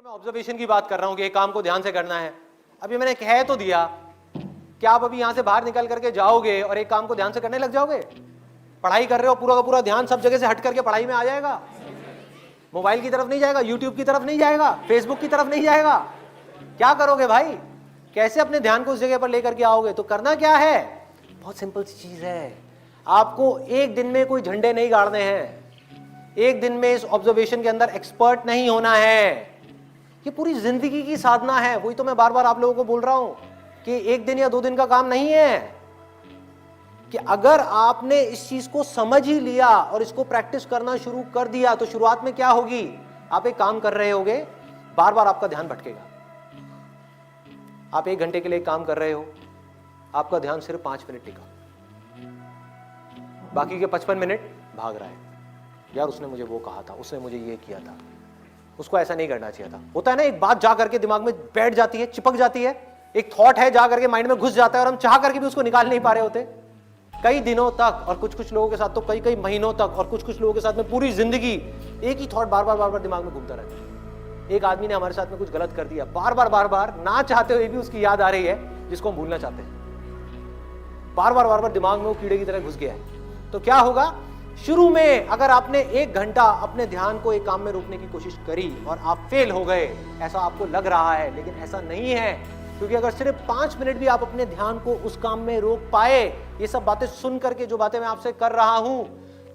मैं ऑब्जर्वेशन की बात कर रहा हूं कि एक काम को ध्यान से करना है। अभी मैंने कह तो दिया, क्या आप अभी यहां से बाहर निकल करके जाओगे और एक काम को ध्यान से करने लग जाओगे? पढ़ाई कर रहे हो, पूरा का पूरा ध्यान सब जगह से हट करके पढ़ाई में आ जाएगा? मोबाइल की तरफ नहीं जाएगा, यूट्यूब की तरफ नहीं जाएगा, फेसबुक की तरफ नहीं जाएगा? क्या करोगे भाई? कैसे अपने ध्यान को उस जगह पर लेकर के आओगे? तो करना क्या है, बहुत सिंपल सी चीज है। आपको एक दिन में कोई झंडे नहीं गाड़ने हैं, एक दिन में इस ऑब्जर्वेशन के अंदर एक्सपर्ट नहीं होना है। ये पूरी जिंदगी की साधना है। वही तो मैं बार बार आप लोगों को बोल रहा हूं कि एक दिन या 2 दिन का काम नहीं है, कि अगर आपने इस चीज को समझ ही लिया और इसको प्रैक्टिस करना शुरू कर दिया तो शुरुआत में क्या होगी, आप एक काम कर रहे होगे, बार बार आपका ध्यान भटकेगा। आप 1 घंटे के लिए काम कर रहे हो, आपका ध्यान सिर्फ 5 मिनट टिका, बाकी के 55 मिनट भाग रहा है। यार उसने मुझे वो कहा था, उसने मुझे ये किया था, उसको ऐसा नहीं करना चाहिए था। होता है ना, एक बात जा करके दिमाग में बैठ जाती है, चिपक जाती है, एक थॉट है जा करके माइंड में घुस जाता है और हम चाह करके भी उसको निकाल नहीं पा रहे होते कई दिनों तक, और कुछ कुछ लोगों के साथ तो कई कई महीनों तक, और कुछ कुछ लोगों के साथ में पूरी जिंदगी एक ही थॉट बार बार दिमाग में घूमता रहता है। एक आदमी ने हमारे साथ में कुछ गलत कर दिया, बार बार ना चाहते हुए भी उसकी याद आ रही है, जिसको हम भूलना चाहते हैं। बार बार दिमाग में वो कीड़े की तरह घुस गया है। तो क्या होगा, शुरू में अगर आपने 1 घंटा अपने ध्यान को एक काम में रोकने की कोशिश करी और आप फेल हो गए, ऐसा आपको लग रहा है, लेकिन ऐसा नहीं है। क्योंकि अगर सिर्फ 5 मिनट भी आप अपने ध्यान को उस काम में रोक पाए, ये सब बातें सुन करके जो बातें मैं आपसे कर रहा हूं,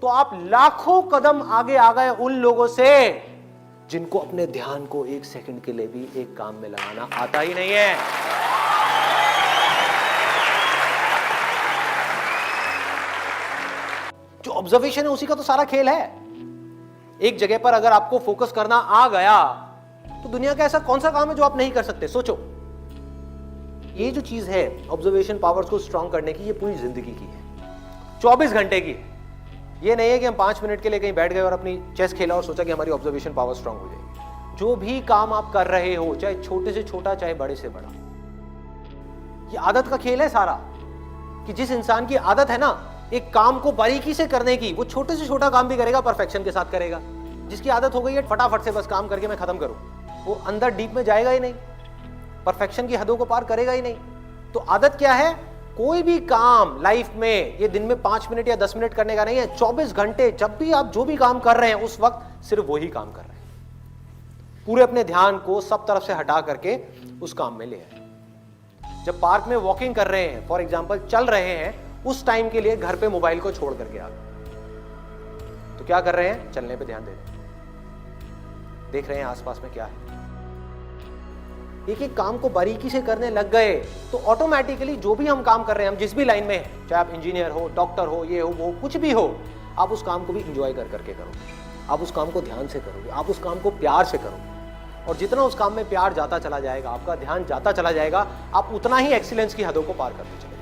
तो आप लाखों कदम आगे आ गए उन लोगों से जिनको अपने ध्यान को 1 सेकंड के लिए भी एक काम में लगाना आता ही नहीं है। जो ऑब्जर्वेशन है उसी का तो सारा खेल है। एक जगह पर अगर आपको फोकस करना आ गया तो दुनिया का ऐसा कौन सा काम है जो आप नहीं कर सकते? सोचो। ये जो चीज है ऑब्जर्वेशन पावर्स को स्ट्रांग करने की, ये पूरी जिंदगी की है, 24 घंटे की है। ये नहीं है कि हम 5 मिनट के लिए कहीं बैठ गए और अपनी चेस खेला और सोचा कि हमारी ऑब्जर्वेशन पावर स्ट्रांग हो जाएगी। जो भी काम आप कर रहे हो, चाहे छोटे से छोटा चाहे बड़े से बड़ा, ये आदत का खेल है सारा। कि जिस इंसान की आदत है ना एक काम को बारीकी से करने की, वो छोटे से छोटा काम भी करेगा, परफेक्शन के साथ करेगा। जिसकी आदत हो गई है फटाफट से बस काम करके मैं खत्म करूं, वो अंदर डीप में जाएगा ही नहीं, परफेक्शन की हदों को पार करेगा ही नहीं। तो आदत क्या है, कोई भी काम लाइफ में ये दिन में 5 मिनट या 10 मिनट करने का नहीं है, 24 घंटे जब भी आप जो भी काम कर रहे हैं उस वक्त सिर्फ वही काम कर रहे हैं। पूरे अपने ध्यान को सब तरफ से हटा करके उस काम में ले आए। जब पार्क में वॉकिंग कर रहे हैं, फॉर एग्जाम्पल चल रहे हैं, उस टाइम के लिए घर पे मोबाइल को छोड़ करके आ गए। तो क्या कर रहे हैं, चलने पे ध्यान दे रहे हैं, देख रहे हैं आसपास में क्या है। एक एक काम को बारीकी से करने लग गए तो ऑटोमेटिकली जो भी हम काम कर रहे हैं, हम जिस भी लाइन में हैं, चाहे आप इंजीनियर हो, डॉक्टर हो, ये हो वो कुछ भी हो, आप उस काम को भी इंजॉय कर करके करोगे। आप उस काम को ध्यान से करोगे, आप उस काम को प्यार से करोगे। और जितना उस काम में प्यार जाता चला जाएगा, आपका ध्यान जाता चला जाएगा, आप उतना ही एक्सीलेंस की हदों को पार करते चले।